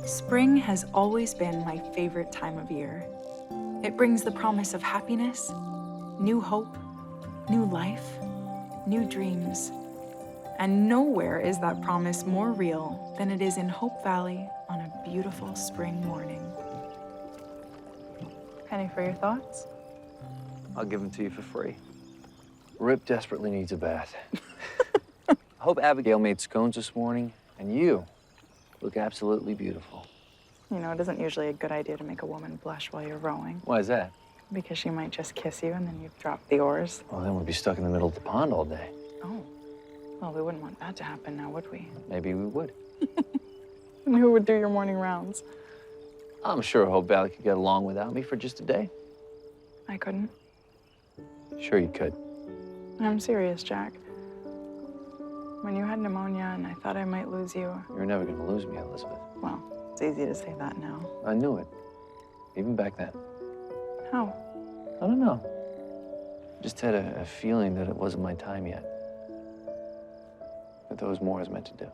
Spring has always been my favorite time of year. It brings the promise of happiness, new hope, new life, new dreams. And nowhere is that promise more real than it is in Hope Valley on a beautiful spring morning. Penny for your thoughts? I'll give them to you for free. Rip desperately needs a bath. I hope Abigail made scones this morning, and you look absolutely beautiful. You know, it isn't usually a good idea to make a woman blush while you're rowing, Why is that? because she might just kiss you and then you've dropped the oars. Well, then we'd be stuck in the middle of the pond all day. Oh, well, we wouldn't want that to happen now, would we? Maybe we would. And who would do your morning rounds? I'm sure Hope Valley could get along without me for just a day. I couldn't. Sure you could. I'm serious, Jack. When you had pneumonia and I thought I might lose you, You're never gonna lose me, Elizabeth. well, it's easy to say that now. I knew it, even back then. How? I don't know. Just had a feeling that it wasn't my time yet. That there was more I was meant to do.